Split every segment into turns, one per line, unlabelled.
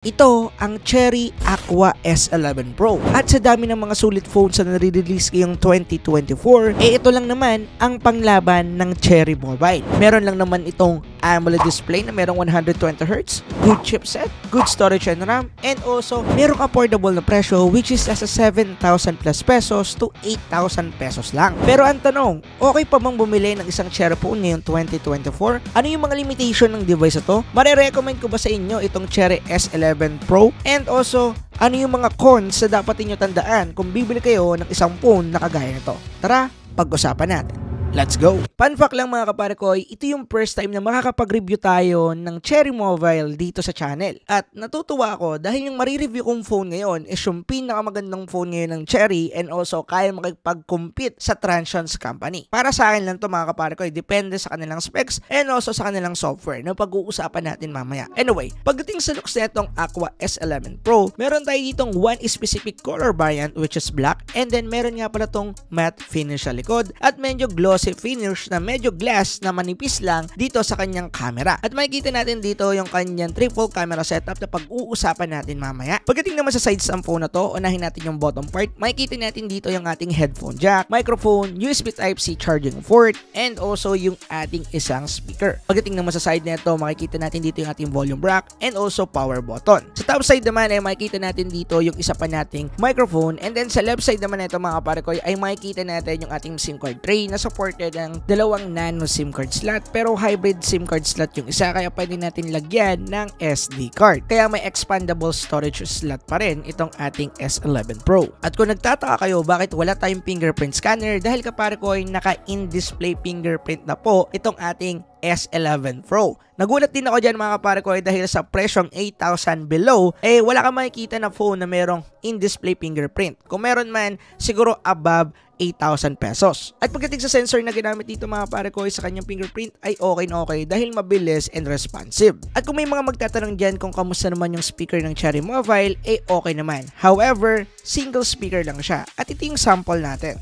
Ito ang Cherry Aqua S11 Pro. At sa dami ng mga sulit phones na nare-release ngayong 2024, ito lang naman ang panglaban ng Cherry Mobile. Meron lang naman itong AMOLED display na merong 120Hz, good chipset, good storage and RAM, and also merong affordable na presyo which is nasa 7,000 plus pesos to 8,000 pesos lang. Pero ang tanong, okay pa bang bumili ng isang Cherry phone ngayong 2024? Ano yung mga limitation ng device ito? Mare-recommend ko ba sa inyo itong Cherry S11 Pro? And also, ano yung mga cons na dapat inyo tandaan kung bibili kayo ng isang phone na kagaya nito? Tara, pag-usapan natin. Let's go! Fun fact lang mga kapare ko, ito yung first time na makakapag-review tayo ng Cherry Mobile dito sa channel. At natutuwa ako dahil yung marireview kong phone ngayon is yung pinakamagandang phone ngayon ng Cherry and also kaya makipag-compete sa Transions company. Para sa akin lang to mga kapare ko, depende sa kanilang specs and also sa kanilang software na pag-uusapan natin mamaya. Anyway, pagdating sa looks na itong Aqua S11 Pro, meron tayo ditong one specific color variant which is black, and then meron nga pala tong matte finish sa likod at medyo glossy finish na medyo glass na manipis lang dito sa kanyang camera. At makikita natin dito yung kanyang triple camera setup na pag-uusapan natin mamaya. Pagdating naman sa sides ng phone na to, unahin natin yung bottom part. Makikita natin dito yung ating headphone jack, microphone, USB Type-C charging port, and also yung ating isang speaker. Pagdating naman sa side nito, makikita natin dito yung ating volume rack and also power button. Sa top side naman ay makikita natin dito yung isa pa nating microphone, and then sa left side naman nito mga kapare ko ay makikita natin yung ating SIM card tray na supported ng dalawang nano SIM card slot, pero hybrid SIM card slot yung isa, kaya pwede natin lagyan ng SD card. Kaya may expandable storage slot pa rin itong ating S11 Pro. At kung nagtataka kayo bakit wala tayong fingerprint scanner, dahil kapare ko ay naka-in-display fingerprint na po itong ating S11 Pro. Nagulat din ako dyan mga kapare ko dahil sa presyong 8,000 below, wala kang makikita na phone na merong in-display fingerprint. Kung meron man, siguro above 8,000 pesos. At pagdating sa sensor na ginamit dito mga kapare ko sa kanyang fingerprint ay okay dahil mabilis and responsive. At kung may mga magtatanong dyan kung kamusta naman yung speaker ng Cherry Mobile, okay naman. However, single speaker lang siya. At ito yung sample natin.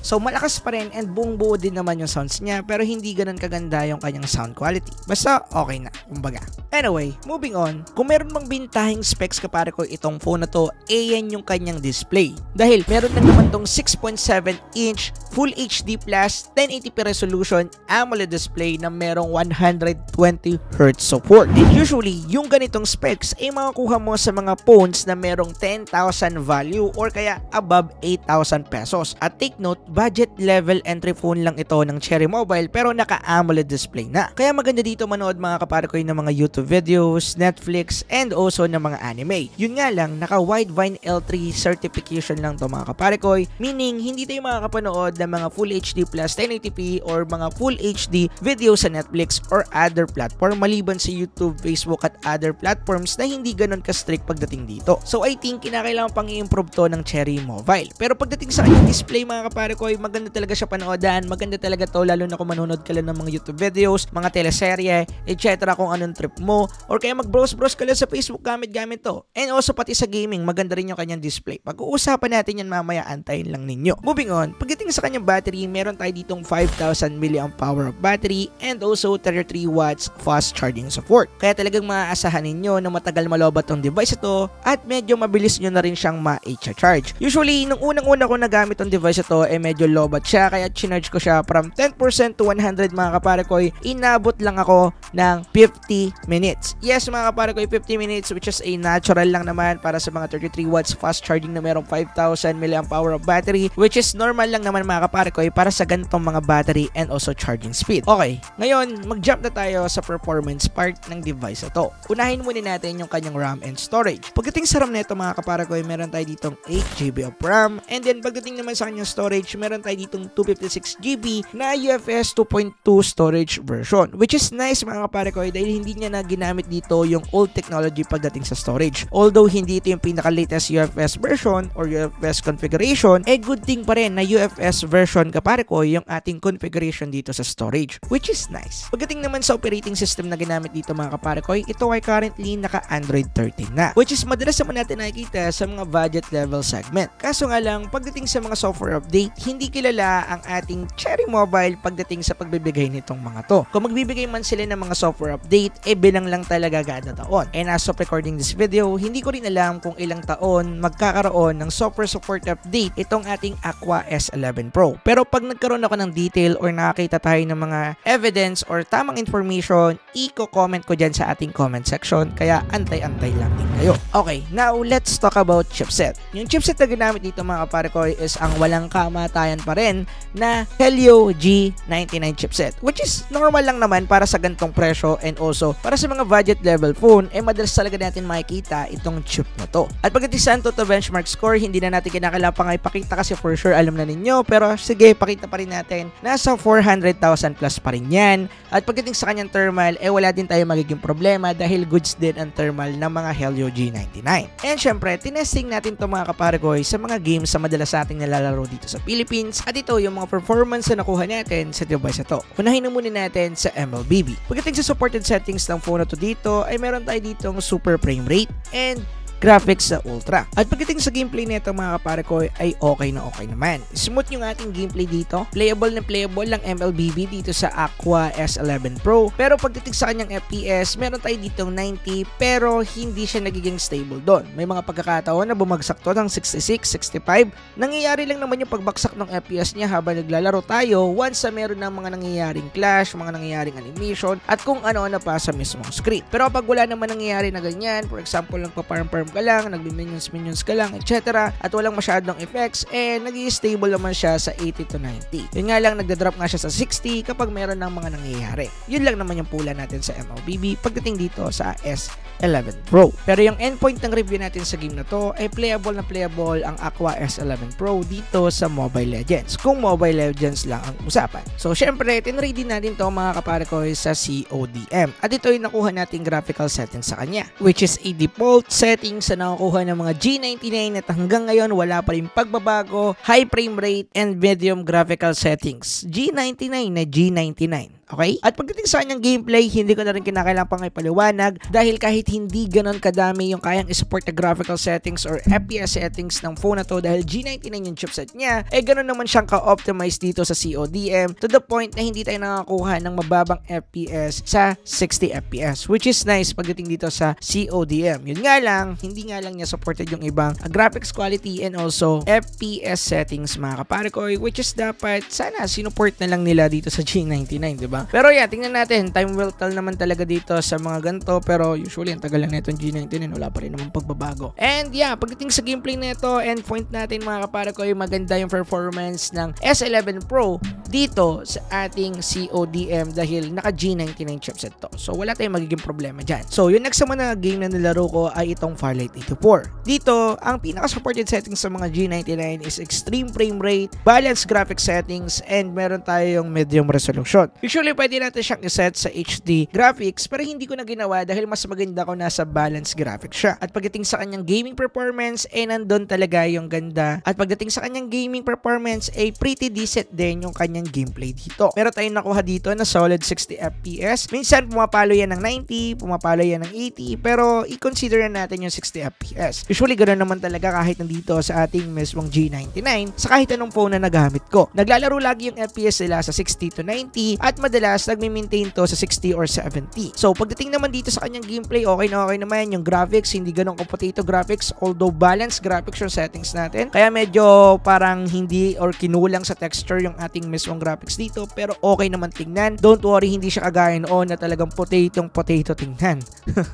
So malakas pa rin and buong buo din naman yung sounds niya, pero hindi ganun kaganda yung kanyang sound quality. Basta okay na, kumbaga. Anyway, moving on. Kung meron mang bintahing specs kapare ko itong phone na to, yan yung kanyang display. Dahil meron na naman tong 6.7-inch Full HD Plus 1080p resolution AMOLED display na merong 120Hz support. And usually, yung ganitong specs ay makakuha mo sa mga phones na merong 10,000 value or kaya above 8,000 pesos. At take note, budget level entry phone lang ito ng Cherry Mobile pero naka-AMOLED display na. Kaya maganda dito manood mga kapare ko ng mga YouTube videos, Netflix, and also ng mga anime. Yun nga lang, naka-Widevine L3 certification lang to mga kapare ko, meaning hindi tayo makakapanood ng mga Full HD Plus 1080p or mga Full HD video sa Netflix or other platform maliban sa YouTube, Facebook at other platforms na hindi ganun ka-strict pagdating dito. So I think kinakailangan pang i-improve to ng Cherry Mobile. Pero pagdating sa kanyang display mga kapare ko, maganda talaga siya panoodan, maganda talaga to lalo na kung manonood ka lang ng mga YouTube videos, mga teleserye, etc. kung anong trip mo, or kaya mag-browse ka lang sa Facebook gamit to. And also pati sa gaming, maganda rin yung kanyang display. Pag-uusapan natin yan mamaya, antayin lang ninyo. Moving on, pagdating sa kanyang battery, meron tayo ditong 5,000 mAh of battery and also 33 watts fast charging support. Kaya talagang maaasahan ninyo na matagal malobat tong device ito at medyo mabilis nyo na rin siyang ma-charge. Usually, nung unang-una ko nagamit tong device ito, medyo lobat siya, kaya chinarge ko siya from 10% to 100 mga kapare ko, inabot lang ako ng 50 minutes. Yes mga kapare ko, 50 minutes which is a natural lang naman para sa mga 33 watts fast charging na merong 5,000 mAh of battery, which is normal lang naman mga kapare ko para sa ganitong mga battery and also charging speed. Okay, ngayon mag-jump na tayo sa performance part ng device ito. Unahin muna natin yung kanyang RAM and storage. Pagdating sa RAM nito mga kapare ko, meron tayo ditong 8GB of RAM, and then pagdating naman sa kanyang storage, meron tayo ditong 256GB na UFS 2.2 storage version, which is nice mga kapare ko dahil hindi niya na ginamit dito yung old technology pagdating sa storage. Although hindi ito yung pinaka-latest UFS version or UFS configuration, good thing pa rin na UFS version kapare ko yung ating configuration dito sa storage, which is nice. Pagdating naman sa operating system na ginamit dito mga kapare ko, ito ay currently naka Android 13 na, which is madalas naman natin nakikita sa mga budget level segment. Kaso nga lang, pagdating sa mga software update, hindi kilala ang ating Cherry Mobile pagdating sa pagbibigay nitong mga to. Kung magbibigay man sila ng mga software update, bilang lang talaga kada taon. And as of recording this video, hindi ko rin alam kung ilang taon magkakaroon ng software support update itong ating Aqua S11 Pro. Pero pag nagkaroon ako ng detail or nakakita tayo ng mga evidence or tamang information, i-comment ko dyan sa ating comment section. Kaya antay-antay lang din kayo. Okay, now let's talk about chipset. Yung chipset na ginamit dito mga kapare ko is ang walang kamatayan pa rin na Helio G99 chipset, which is normal lang naman para sa gantong presyo and also para sa mga budget level phone, madalas talaga natin makikita itong chip na to. At pagdating sa Antutu benchmark score, hindi na natin kinakailangan pang ipakita kasi for sure alam na ninyo, pero sige, pakita pa rin natin. Nasa 400,000 plus pa rin yan. At pagdating sa kanyang thermal, wala din tayo magiging problema dahil goods din ang thermal ng mga Helio G99. And syempre, tinesting natin to mga kapare ko sa mga games sa madalas ating nalalaro dito sa Philippines. At ito yung mga performance na nakuha natin sa device na to. Unahin na muna natin sa MLBB. Pagdating sa supported settings ng phone na to dito, ay meron tayo ditong super frame rate and graphics sa ultra. At pagdating sa gameplay nito mga kapare ko ay okay na okay naman. Smooth yung ating gameplay dito. Playable na playable lang MLBB dito sa Aqua S11 Pro. Pero pagdating sa kanyang FPS, meron tayo ditong 90 pero hindi siya nagiging stable doon. May mga pagkakataon na bumagsak to ng 66, 65. Nangyayari lang naman yung pagbagsak ng FPS niya habang naglalaro tayo once na meron ng mga nangyayaring clash, mga nangyayaring animation at kung ano-ano pa sa mismong screen. Pero pag wala naman nangyayari na ganyan, for example, nagpa-farm ka lang, nagbi-minions ka lang, etc. at walang masyadong effects, nag-i-stable naman siya sa 80 to 90. Yun nga lang, nagda-drop nga siya sa 60 kapag meron ng mga nangyayari. Yun lang naman yung pula natin sa MLBB pagdating dito sa S11 Pro. Pero yung endpoint ng review natin sa game na to ay playable na playable ang Aqua S11 Pro dito sa Mobile Legends. Kung Mobile Legends lang ang usapan. So, syempre, tinry din natin to mga kapare ko sa CODM. At ito yung nakuha nating graphical settings sa kanya, which is a default setting sa nakukuha ng mga G99 at hanggang ngayon wala pa rin pagbabago, high frame rate and medium graphical settings. G99 na G99. Okay? At pagdating sa kanyang gameplay, hindi ko na rin kinakailangan pang ipaliwanag dahil kahit hindi ganon kadami yung kayang isupport na graphical settings or FPS settings ng phone na to dahil G99 yung chipset niya, ganon naman siyang ka-optimize dito sa CODM to the point na hindi tayo nakakuha ng mababang FPS sa 60 FPS, which is nice pagdating dito sa CODM. Yun nga lang, hindi nga lang niya supported yung ibang graphics quality and also FPS settings mga kapare ko, which is dapat sana sinuport na lang nila dito sa G99, diba? Pero yeah, tingnan natin, time will tell naman talaga dito sa mga ganito, pero usually ang tagal lang na itong G99 wala pa rin naman pagbabago. And yeah, pagdating sa gameplay nito, endpoint natin mga kapare ko, maganda yung performance ng S11 Pro dito sa ating CODM dahil naka G99 chipset to. So wala tayong magiging problema dyan. So yung next naman na game na nilaro ko ay itong Firelight 84. Dito, ang pinaka-supported settings sa mga G99 is extreme frame rate, balanced graphic settings, and meron tayong medium resolution. Usually pwede natin siyang iset sa HD graphics pero hindi ko na ginawa dahil mas maganda ko nasa balanced graphics siya. At pagdating sa kanyang gaming performance, nandun talaga yung ganda. At pagdating sa kanyang gaming performance, pretty decent din yung kanyang gameplay dito. Meron tayong nakuha dito na solid 60 FPS. Minsan pumapalo yan ng 90, pumapalo yan ng 80, pero i-consider natin yung 60 FPS. Usually ganoon naman talaga kahit nandito sa ating mismong G99 sa kahit anong phone na nagamit ko. Naglalaro lagi yung FPS nila sa 60 to 90 at madalas nagmi-maintain to sa 60 or 70. So pagdating naman dito sa kanyang gameplay, okay na okay naman. Yung graphics, hindi ganun potato graphics, although balanced graphics yung settings natin. Kaya medyo parang hindi or kinulang sa texture yung ating mismo mismong graphics dito, pero okay naman tingnan. Don't worry, hindi siya kagaya noon na talagang potato tingnan.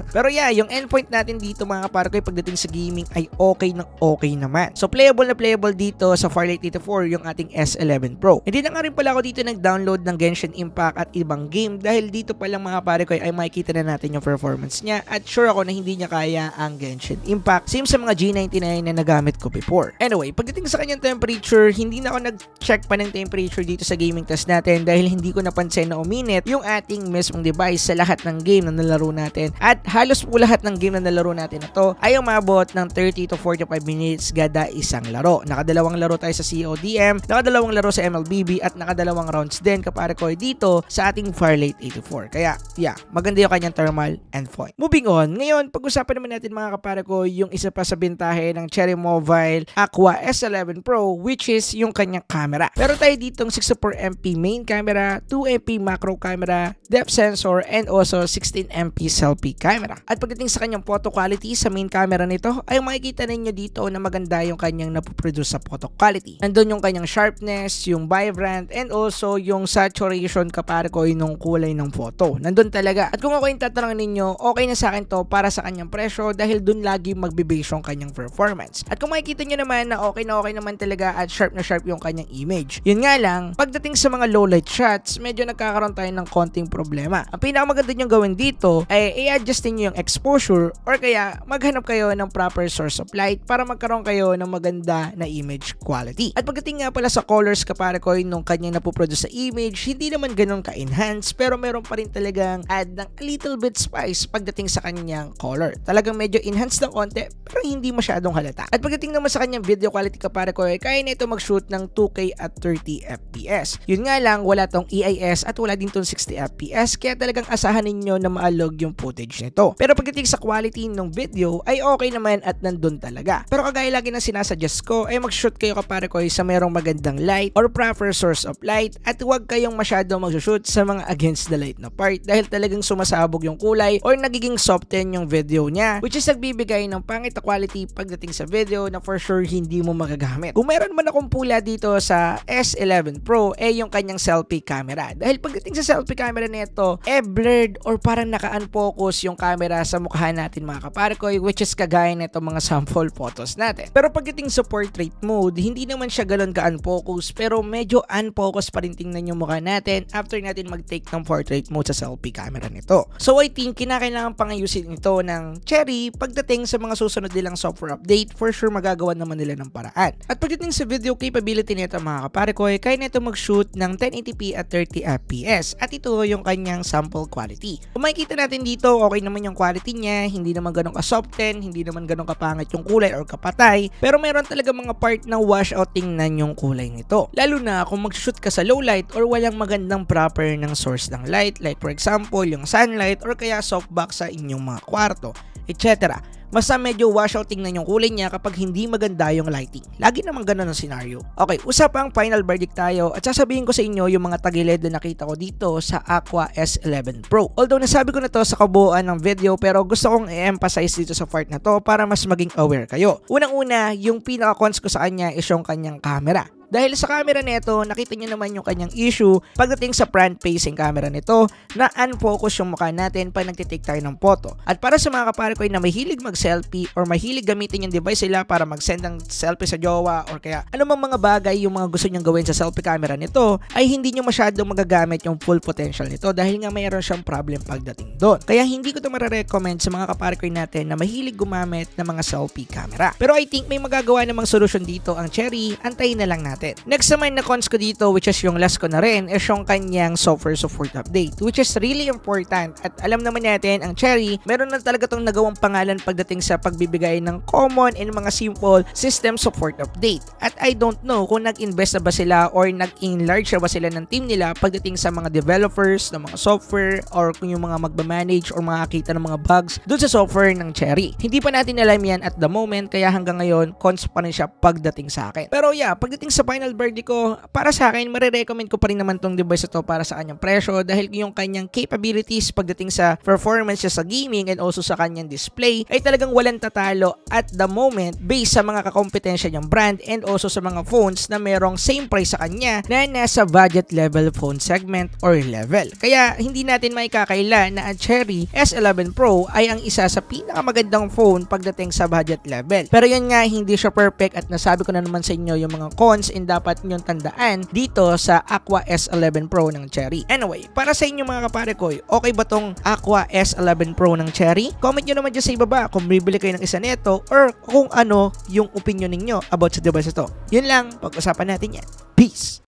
Pero yeah, yung endpoint natin dito mga kaparkoy pagdating sa gaming ay okay naman. So playable na playable dito sa Firelight 84 yung ating S11 Pro. Hindi na nga rin pala ako dito nag-download ng Genshin Impact at ibang game dahil dito pa lang mga kaparkoy ay makikita na natin yung performance niya at sure ako na hindi niya kaya ang Genshin Impact. Same sa mga G99 na nagamit ko before. Anyway, pagdating sa kanyang temperature, hindi na ako nag-check pa ng temperature dito sa gaming test natin dahil hindi ko napansin na uminit yung ating mismong device sa lahat ng game na nalaro natin. At halos po lahat ng game na nalaro natin na to ay umabot ng 30 to 45 minutes kada isang laro. Nakadalawang laro tayo sa CODM, nakadalawang laro sa MLBB at nakadalawang rounds din kaparkoy dito sa ating Firelight 84. Kaya yeah, maganda yung kanyang thermal endpoint. Moving on, ngayon pag-usapan naman natin mga kaparkoy yung isa pa sa bentahe ng Cherry Mobile Aqua S11 Pro, which is yung kanyang camera. Meron tayo ditong 64MP main camera, 2MP macro camera, depth sensor, and also 16MP selfie camera. At pagdating sa kanyang photo quality sa main camera nito ay makikita ninyo dito na maganda yung kanyang napoproduce sa photo quality. Nandun yung kanyang sharpness, yung vibrant, and also yung saturation kaparkoy nung kulay ng photo. Nandun talaga. At kung ako yung tatanungin ninyo, okay na sa akin to para sa kanyang presyo dahil dun lagi magbe-base yung kanyang performance. At kung makikita nyo naman na okay naman talaga at sharp na sharp yung kanyang image. Yun nga lang, pagdating sa mga low light shots, medyo nagkakaroon tayo ng konting problema. Ang pinakamaganda nyo gawin dito ay i-adjustin nyo yung exposure or kaya maghanap kayo ng proper source of light para magkaroon kayo ng maganda na image quality. At pagdating nga pala sa colors kaparkoy nung kanyang napoproduce sa image, hindi naman ganun ka-enhance pero meron pa rin talagang add ng a little bit spice pagdating sa kanyang color. Talagang medyo enhanced ng konti pero hindi masyadong halata. At pagdating naman sa kanyang video quality kaparkoy, kaya na ito mag-shoot ng 2K at 30 FPS. Yun nga lang, wala tong EIS at wala din tong 60 FPS kaya talagang asahan ninyo na maalog yung footage nito. Pero pagdating sa quality ng video ay okay naman at nandun talaga. Pero kagaya lagi na sinasuggest ko ay mag-shoot kayo kaparkoy sa merong magandang light or proper source of light at huwag kayong masyadong mag-shoot sa mga against the light na part dahil talagang sumasabog yung kulay or nagiging soften yung video niya, which is nagbibigay ng pangit na quality pagdating sa video na for sure hindi mo magagamit. Kung meron man akong pula dito sa S11 Pro yung kanyang selfie camera. Dahil pagdating sa selfie camera nito, blurred or parang naka-unfocus yung camera sa mukha natin mga kaparkoy, which is kagaya nito mga sample photos natin. Pero pagdating sa portrait mode, hindi naman siya galon ka-unfocus pero medyo unfocus pa rin tingnan yung mukha natin after natin mag-take ng portrait mode sa selfie camera nito. So I think kinakailangan pang ayusin ito ng Cherry pagdating sa mga susunod nilang software update. For sure magagawa naman nila ng paraan. At pagdating sa video capability nito mga kaparkoy, kaya nito mag-shoot ng 1080p at 30 FPS at ito yung kanyang sample quality. Kung makikita natin dito, okay naman yung quality niya, hindi naman ganun ka-soften, hindi naman ganun kapangit yung kulay or kapatay, pero meron talaga mga part na washout tingnan yung kulay nito. Lalo na kung mag-shoot ka sa low light or walang magandang proper ng source ng light, like for example yung sunlight or kaya softbox sa inyong mga kwarto, etc. Basta medyo washout tingnan yung kulay niya kapag hindi maganda yung lighting. Lagi naman ganun ang scenario. Okay, usapang final verdict tayo at sasabihin ko sa inyo yung mga tagilid na nakita ko dito sa Aqua S11 Pro. Although nasabi ko na to sa kabuuan ng video pero gusto kong i-emphasize dito sa part na to para mas maging aware kayo. Unang-una, yung pinaka-cons ko sa kanya is yung kanyang camera. Dahil sa camera nito, nakita nyo naman yung kanyang issue pagdating sa front-facing camera nito na unfocus yung mukha natin pag nagtitake tayo ng photo. At para sa mga kaparkoy na mahilig mag-selfie or mahilig gamitin yung device nila para mag-send ng selfie sa jowa or kaya anumang mga bagay yung mga gusto nyong gawin sa selfie camera nito, ay hindi nyo masyadong magagamit yung full potential nito dahil nga mayroon siyang problem pagdating doon. Kaya hindi ko ito marirecommend sa mga kaparkoy natin na mahilig gumamit ng mga selfie camera. Pero I think may magagawa namang solusyon dito ang Cherry, antayin na lang natin. Next naman na cons ko dito, which is yung last ko na rin, is yung kanyang software support update, which is really important. At alam naman natin, ang Cherry, meron na talaga itong nagawang pangalan pagdating sa pagbibigay ng common and mga simple system support update. At I don't know kung nag-invest na ba sila or nag-enlarge na ba sila ng team nila pagdating sa mga developers ng mga software or kung yung mga magmamanage or makakita ng mga bugs dun sa software ng Cherry. Hindi pa natin alam yan at the moment, kaya hanggang ngayon, cons pa rin siya pagdating sa akin. Pero yeah, pagdating sa final verdict ko, para sa akin, marirecommend ko pa rin naman tong device ito para sa kanyang presyo dahil yung kanyang capabilities pagdating sa performance niya sa gaming and also sa kanyang display ay talagang walang tatalo at the moment based sa mga kakompetensya niyang brand and also sa mga phones na merong same price sa kanya na nasa budget level phone segment or level. Kaya hindi natin maikakaila na ang Cherry S11 Pro ay ang isa sa pinakamagandang phone pagdating sa budget level. Pero yun nga, hindi siya perfect at nasabi ko na naman sa inyo yung mga cons and dapat nyong tandaan dito sa Aqua S11 Pro ng Cherry. Anyway, para sa inyo mga kapare ko, okay ba tong Aqua S11 Pro ng Cherry? Comment nyo naman dyan sa ibaba kung bibili kayo ng isa nito or kung ano yung opinion ninyo about sa device ito. Yun lang, pag-usapan natin yan. Peace!